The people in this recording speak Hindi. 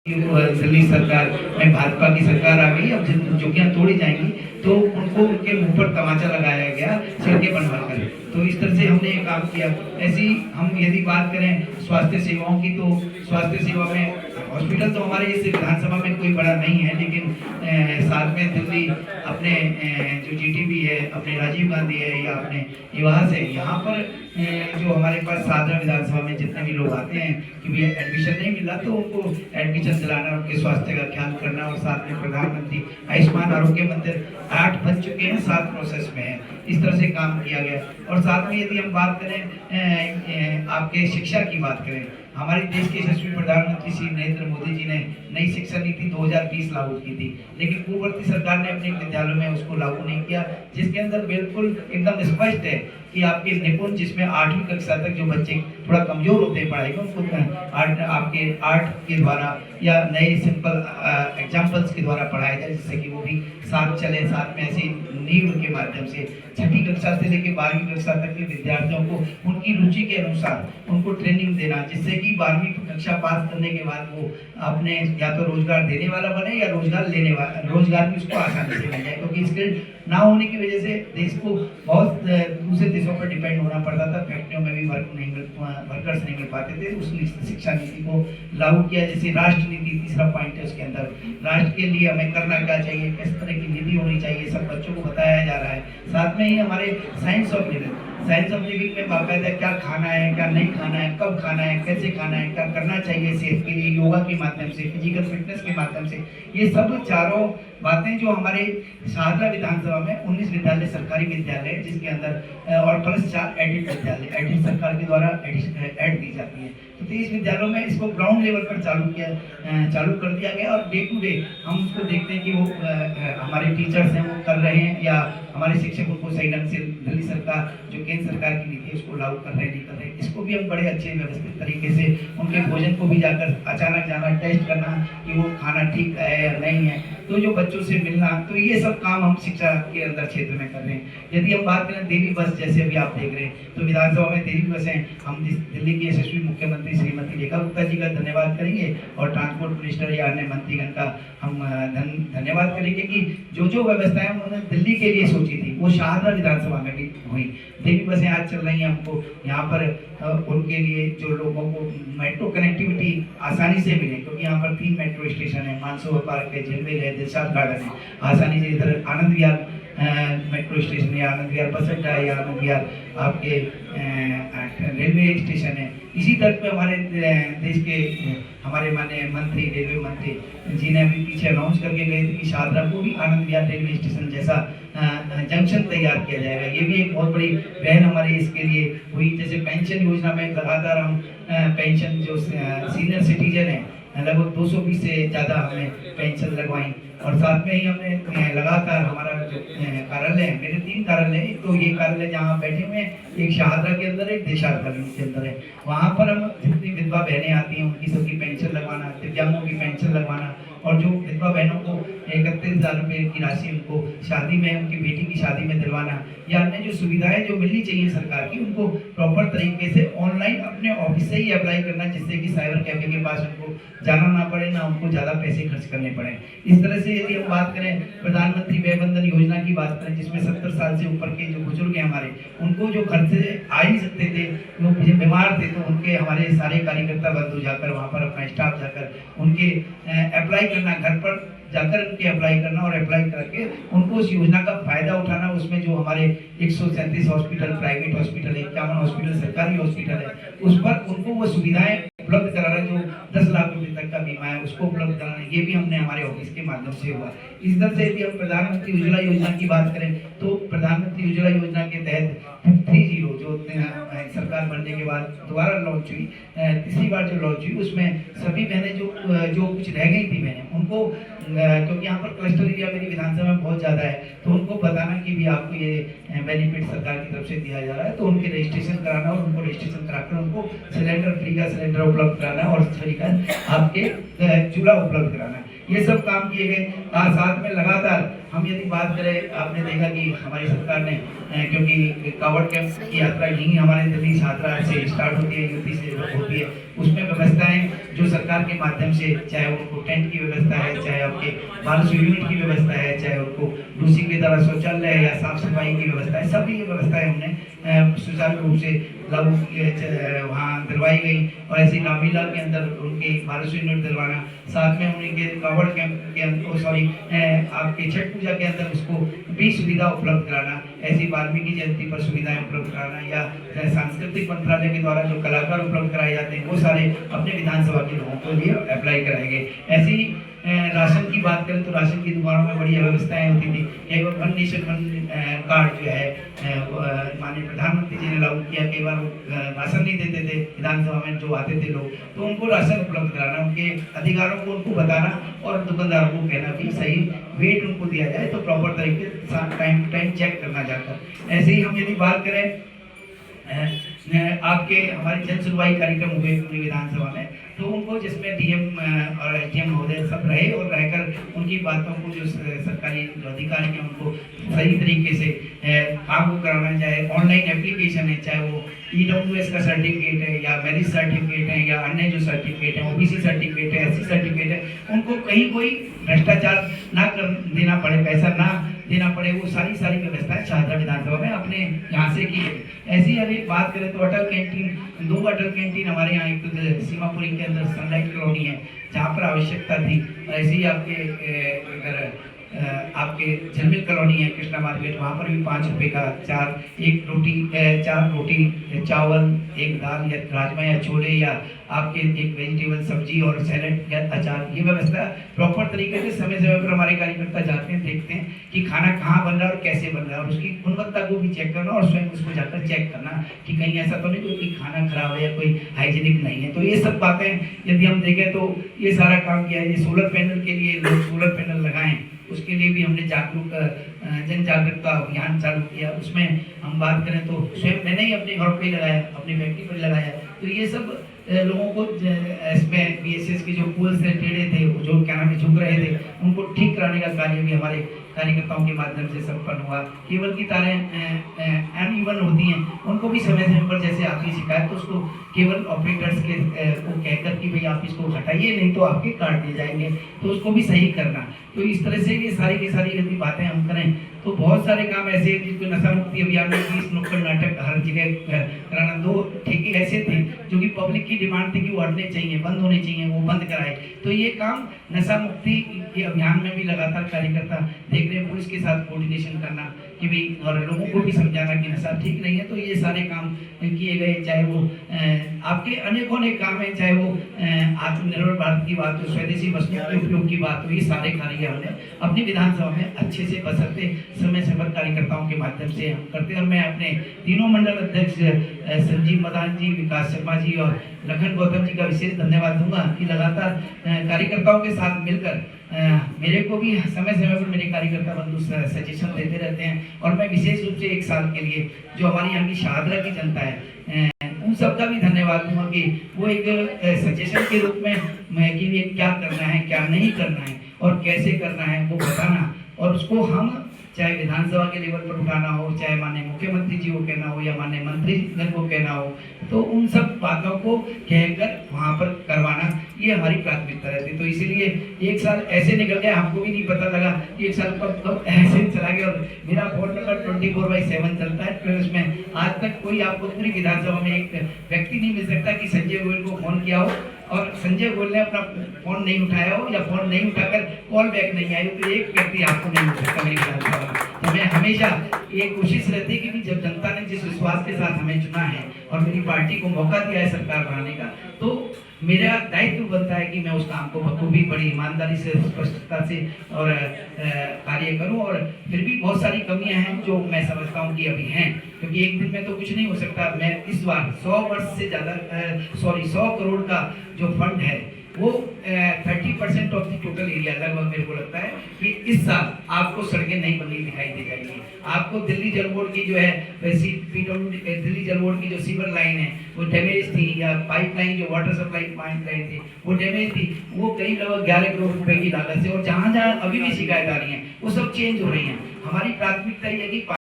दिल्ली सरकार में भाजपा की सरकार आ गई, अब झुग्गियां तोड़ी जाएंगी तो उनको उनके मुंह पर तमाचा लगाया गया सड़कें बनवा कर। तो इस तरह से हमने ये काम किया। ऐसी हम यदि बात करें स्वास्थ्य सेवाओं की, तो स्वास्थ्य सेवा में हॉस्पिटल तो हमारे इस विधानसभा में कोई बड़ा नहीं है, लेकिन साथ में दिल्ली अपने जो जीटीबी है, अपने राजीव गांधी है या अपने निवास है, यहाँ पर जो हमारे पास साधना विधानसभा में जितने भी लोग आते हैं कि भैया एडमिशन नहीं मिला तो उनको एडमिशन दिलाना, उनके स्वास्थ्य का ख्याल करना। और साथ में प्रधानमंत्री आयुष्मान आरोग्य मंदिर 8 बन चुके हैं, 7 प्रोसेस में है। इस तरह से काम किया गया। और साथ में यदि हम बात करें आपके शिक्षा की बात करें, हमारे देश के यशस्वी प्रधानमंत्री श्री नरेंद्र मोदी जी ने नई शिक्षा नीति 2020 लागू की थी, लेकिन पूर्ववर्ती सरकार ने अपने विद्यालयों में उसको लागू नहीं किया, जिसके अंदर बिल्कुल एकदम स्पष्ट है कि आपके निपुण, जिसमें 8वीं कक्षा तक जो बच्चे थोड़ा कमजोर होते हैं पढ़ाई में, उनको आपके आर्ट के द्वारा या नए सिंपल एग्जाम्पल्स के द्वारा पढ़ाया जाए, जिससे कि वो भी साथ चले। साथ में ऐसी नींव के माध्यम से 6ठी कक्षा से लेकर 12वीं कक्षा तक के विद्यार्थियों को उनकी रुचि के अनुसार उनको ट्रेनिंग देना, जिससे कि 12वीं कक्षा पास करने के बाद वो अपने या तो रोजगार देने वाला बने या रोजगार लेने वाला, रोजगार भी उसको आसानी से मिल जाए। क्योंकि स्किल ना होने की वजह से देश को बहुत दूसरे देशों पर डिपेंड होना पड़ता था, फैक्ट्रियों में भी वर्कर्स नहीं मिल पाते थे। उस शिक्षा नीति को लागू किया। जैसे राष्ट्र नीति, तीसरा पॉइंट है उसके अंदर, राष्ट्र के लिए हमें करना क्या चाहिए, किस तरह की नीति होनी चाहिए, सब बच्चों को बताया जा रहा है। साथ में ही हमारे साइंस ऑफ लिविंग में बाकायदा क्या खाना है, क्या नहीं खाना है, कब खाना है, कैसे खाना है, क्या करना चाहिए सेहत के लिए, योगा के माध्यम से, फिजिकल फिटनेस के माध्यम से, ये सब चारों बातें जो हमारे शारदा विधानसभा में 19 विद्यालय सरकारी विद्यालय, जिसके अंदर और प्लस 4 एडिट विद्यालय, एडिट सरकार के द्वारा एड दी जाती है। तो 30 विद्यालयों में इसको ग्राउंड लेवल पर चालू कर दिया गया। और डे टू डे हम उसको देखते हैं कि वो हमारे टीचर्स हैं वो कर रहे हैं या हमारे शिक्षक उनको सही ढंग से दिल्ली सरकार जो केंद्र सरकार की नीति है उसको लागू कर रहे नहीं कर रहे। इसको भी हम बड़े अच्छे व्यवस्थित तरीके से उनके भोजन को भी जाकर अचानक जाना, टेस्ट करना कि वो खाना ठीक है या नहीं है, तो जो बच्चों से मिलना, तो ये सब काम हम शिक्षा के अंदर क्षेत्र में कर रहे हैं। यदि हम बात करें देवी बस, जैसे अभी आप देख रहे हैं, तो विधानसभा में देवी बसें हम दिल्ली के यशस्वी मुख्यमंत्री श्रीमती रेखा गुप्ता जी का धन्यवाद करेंगे और ट्रांसपोर्ट मिनिस्टर या अन्य मंत्रीगण का हम धन्यवाद करेंगे कि जो जो व्यवस्थाएं उन्होंने दिल्ली के लिए सोची थी वो शाहदरा विधानसभा में भी हुई। देवी बसें आज चल रही हैं। हमको यहाँ पर उनके लिए जो लोगों को मेट्रो कनेक्टिविटी आसानी से मिले, क्योंकि यहाँ पर 3 मेट्रो स्टेशन है, मानसरोवर पार्क है, झीलमिल है, दिलशाद गार्डन है। आसानी से इधर आनंद विहार मेट्रो स्टेशन या आनंद विहार बस अड्डा है या आनंद विहार आपके रेलवे स्टेशन है। इसी तरह पे हमारे देश के हमारे माननीय मंत्री, रेलवे मंत्री जी ने अभी पीछे अनाउंस करके गए थे कि शारदा को भी आनंद विहार रेलवे स्टेशन जैसा जंक्शन तैयार किया जाएगा। ये भी एक बहुत बड़ी पहल हमारे इसके लिए हुई। जैसे पेंशन योजना में लगातार हम पेंशन जो सीनियर सिटीजन है लगभग 220 से ज़्यादा हमने पेंशन लगवाई। और साथ में ही हमने लगातार हमारा जो कार्यालय है, मेरे 3 कार्यालय है, तो ये कार्यालय जहाँ बैठे हुए हैं, एक शाहदरा के अंदर है, एक देशाद कॉलोनी के अंदर है, वहाँ पर हम जितनी विधवा बहनें आती हैं उनकी सबकी पेंशन लगवाना, दिव्यांगों की पेंशन लगवाना, और जो विधवा बहनों को 31,000 रुपये की राशि उनको शादी में, उनकी बेटी की शादी में दिलवाना, या अन्य जो सुविधाएं जो मिलनी चाहिए सरकार की उनको प्रॉपर तरीके से ऑनलाइन अपने ऑफिस से ही अप्लाई करना, जिससे कि साइबर कैफे के पास उनको जाना ना पड़े, ना उनको ज़्यादा पैसे खर्च करने पड़े। इस तरह से यदि हम बात करें प्रधानमंत्री वय वंदन योजना की बात करें, जिसमें 70 साल से ऊपर के जो बुजुर्ग हैं हमारे, उनको जो खर्च आ ही सकते थे, वो बीमार थे, तो उनके हमारे सारे कार्यकर्ता बंधु जाकर वहाँ पर अपना स्टाफ जाकर उनके अप्लाई करना, घर पर जाकर उनके अप्लाई करना और अप्लाई करके उनको उस योजना का फायदा उठाना। उसमें जो हमारे 137 हॉस्पिटल, प्राइवेट हॉस्पिटल, 51 हॉस्पिटल सरकारी हॉस्पिटल है, उस पर उनको वो सुविधाएं उपलब्ध कराना, जो 10 लाख रुपए तक का बीमा है उसको उपलब्ध कराना, ये भी हमने हमारे ऑफिस के माध्यम से हुआ। इस तरह से यदि हम प्रधानमंत्री उज्ज्वला योजना की बात करें, तो प्रधानमंत्री उज्ज्वला योजना के तहत 30 जो सरकार बनने के बाद दोबारा लॉन्च हुई, तीसरी बार जो लॉन्च हुई, उसमें सभी बहनें जो कुछ रह गई थी बहनें, उनको क्योंकि यहाँ पर क्लस्टर एरिया मेरी विधानसभा में बहुत ज़्यादा है, तो उनको बताना कि भी आपको ये बेनिफिट सरकार की तरफ से दिया जा रहा है, तो उनके रजिस्ट्रेशन कराना और उनको रजिस्ट्रेशन कराकर उनको सिलेंडर फ्री का सिलेंडर उपलब्ध कराना और फ्री का आपके चूल्हा उपलब्ध कराना। ये सब काम किए गए। साथ में लगातार हम यदि बात करें, आपने देखा कि हमारी सरकार ने क्योंकि कावड़ कैंप की यात्रा नहीं हमारे दिल्ली यात्रा से स्टार्ट होती है, यूपी से होती है, उसमें व्यवस्थाएं जो सरकार के माध्यम से, चाहे उनको टेंट की व्यवस्था है, चाहे आपके 1200 यूनिट की व्यवस्था है, चाहे उनको दूसरी की तरह शौचालय है या साफ सफाई की व्यवस्था है, सभी ये व्यवस्थाएं हमने सुचारू रूप से लागू वहाँ दिलवाई गई। और ऐसी रामलीला के अंदर उनके 1200 यूनिट दिलवाना, साथ में उनके कावड़ कैंप के अंदर सॉरी आपके छठ पूजा के अंदर उसको भी सुविधा उपलब्ध कराना, ऐसी वाल्मीकि जयंती पर सुविधाएं उपलब्ध कराना, या सांस्कृतिक मंत्रालय के द्वारा जो कलाकार उपलब्ध कराए जाते हैं वो सारे अपने विधानसभा के लोगों को लिए अप्लाई कराए गए। ऐसी राशन की बात करें तो राशन की दुकानों में बढ़िया व्यवस्थाएं होती थी। एक वन नेशन वन कार्ड जो है माननीय प्रधानमंत्री जी ने लागू किया। कई बार राशन नहीं देते थे विधानसभा में जो आते थे लोग, तो उनको राशन उपलब्ध कराना, उनके अधिकारों को उनको बताना और दुकानदारों को कहना कि सही वेट उनको दिया जाए, तो प्रॉपर तरीके से टाइम टू टाइम चेक करना जाकर। ऐसे ही हम यदि बात करें आपके हमारे जन सुनवाई कार्यक्रम हुए पूरी विधानसभा में, तो उनको जिसमें डीएम और एसडीएम महोदय सब रहे और रहकर उनकी बातों को जो सरकारी जो अधिकारी हैं उनको सही तरीके से काम को कराना, चाहे ऑनलाइन एप्लीकेशन है, चाहे वो ईडब्ल्यूएस का सर्टिफिकेट है या मैरिज सर्टिफिकेट है या अन्य जो सर्टिफिकेट है, ओबीसी सर्टिफिकेट है, एससी सर्टिफिकेट है, उनको कहीं कोई भ्रष्टाचार ना कर देना पड़े, पैसा ना देना पड़े, वो सारी व्यवस्थाएं छात्रा विधानसभा में अपने यहाँ से की गई। ऐसी अभी बात करें तो अटल कैंटीन, 2 अटल कैंटीन हमारे यहाँ, एक तो सीमापुरी के अंदर सनलाइट कॉलोनी है जहाँ पर आवश्यकता थी, ऐसे ही आपके झलमिल कॉलोनी है कृष्णा मार्केट, वहाँ पर भी 5 रुपये का 4 रोटी चावल, 1 दाल या राजमा या छोले या आपके 1 वेजिटेबल सब्जी और सैलेड या अचार, ये व्यवस्था प्रॉपर तरीके से समय पर हमारे कार्यकर्ता जाते हैं, देखते हैं कि खाना कहाँ बन रहा है और कैसे बन रहा है, और उसकी गुणवत्ता को भी चेक करना और स्वयं उसको जाकर चेक करना कि कहीं ऐसा तो नहीं कोई खाना खराब है या कोई हाइजीनिक नहीं है। तो ये सब बातें यदि हम देखें तो ये सारा काम किया है। ये सोलर पैनल के लिए लोग सोलर पैनल लगाएं, उसके लिए भी हमने जन जागरूकता अभियान चालू किया। उसमें हम बात करें तो स्वयं मैंने ही अपने घर पर ही लगाया, अपनी फैक्ट्री पर लगाया। तो ये सब लोगों को इसमें बीएसएस के जो पुल से टेढ़े थे, जो क्या नाम है झुक रहे थे, उनको ठीक कराने का कार्य भी हमारे कार्यकर्ताओं के माध्यम से संपन्न हुआ। केबल की तारें अनइवन होती हैं, उनको भी समय पर जैसे आपकी शिकायत तो उसको केबल ऑपरेटर्स के को कहकर कि भाई आप इसको हटाइए नहीं तो आपके काट दिए जाएंगे, तो उसको भी सही करना। तो इस तरह से ये सारी की सारी यदि बातें हम करें तो बहुत सारे काम ऐसे हैं जिनको नशा मुक्ति अभियान में 20 नुक्कड़ नाटक हर जगह कराना। 2 ठेके ऐसे थे जो कि पब्लिक की डिमांड थी कि वो हटने चाहिए, बंद होने चाहिए, वो बंद कराए। तो ये काम नशा मुक्ति के अभियान में भी लगातार कार्यकर्ता देख रहे हैं, पुलिस के साथ कोऑर्डिनेशन करना कि भाई, और लोगों को भी समझाना कि नशा ठीक नहीं है। तो ये सारे काम किए गए, चाहे वो आपके अनेकों काम है, चाहे वो आत्मनिर्भर भारत की बात हो, स्वदेशी वस्तुओं के उपयोग की बात हो, ये सारे कार्य हमने अपनी विधानसभा में अच्छे से बसरते समय पर कार्यकर्ताओं के माध्यम से हम करते हैं। और मैं अपने तीनों मंडल अध्यक्ष संजीव मदान जी, विकास शर्मा जी और लखन गौतम जी का विशेष धन्यवाद दूंगा कि लगातार कार्यकर्ताओं के साथ मिलकर मेरे को भी समय पर मेरे कार्यकर्ता बंधु सजेशन देते रहते हैं। और मैं विशेष रूप से 1 साल के लिए जो हमारी यहाँ की शाहदरा की जनता है उन सबका भी धन्यवाद दूंगा कि वो एक सजेशन के रूप में कि ये क्या करना है, क्या नहीं करना है और कैसे करना है वो बताना, और उसको हम चाहे विधानसभा के लेवल पर उठाना हो, चाहे माननीय मुख्यमंत्री जी को कहना हो या माननीय मंत्री को कहना हो, तो उन सब बातों को कहकर वहाँ पर करवाना, ये हमारी प्राथमिकता रहती है। तो इसीलिए 1 साल ऐसे निकल गया, हमको भी नहीं पता लगा 1 साल कब ऐसे चला गया। और मेरा फोन नंबर 24/7 चलता है, तो इसमें आज तक कोई आपको पूरी विधानसभा में एक व्यक्ति नहीं मिल सकता कि संजय गोयल को फोन किया हो और संजय गोयल ने अपना फोन नहीं उठाया हो या फोन नहीं उठाकर कॉल बैक नहीं आई हो, तो एक व्यक्ति आपको नहीं मिल सकता मेरी विधानसभा में। तो मैं हमेशा ये कोशिश रहती है कि जब जनता ने जिस विश्वास के साथ हमें चुना है और मेरी पार्टी को मौका दिया है सरकार बनाने का, तो मेरा दायित्व बनता है कि मैं उस काम को बखूबी बड़ी ईमानदारी से, स्पष्टता से और कार्य करूं। और फिर भी बहुत सारी कमियां हैं जो मैं समझता हूं कि अभी हैं, क्योंकि एक दिन में तो कुछ नहीं हो सकता। मैं इस बार 100 वर्ष से ज़्यादा 100 करोड़ का जो फंड है वो 30% ऑफ द टोटल एरिया लगभग मेरे को लगता है कि इस साल आपको सड़कें नहीं बनी दिखाई दे जाएंगी। आपको दिल्ली जल बोर्ड की जो है वैसी दिल्ली जल बोर्ड की जो सीवर लाइन है वो डैमेज थी, या पाइपलाइन जो वाटर सप्लाई पाइपलाइन थी वो डैमेज थी, वो कई लगभग 11 करोड़ रुपए की लागत से, और जहाँ जहाँ अभी भी शिकायत आ रही है वो सब चेंज हो रही है। हमारी प्राथमिकता ये है कि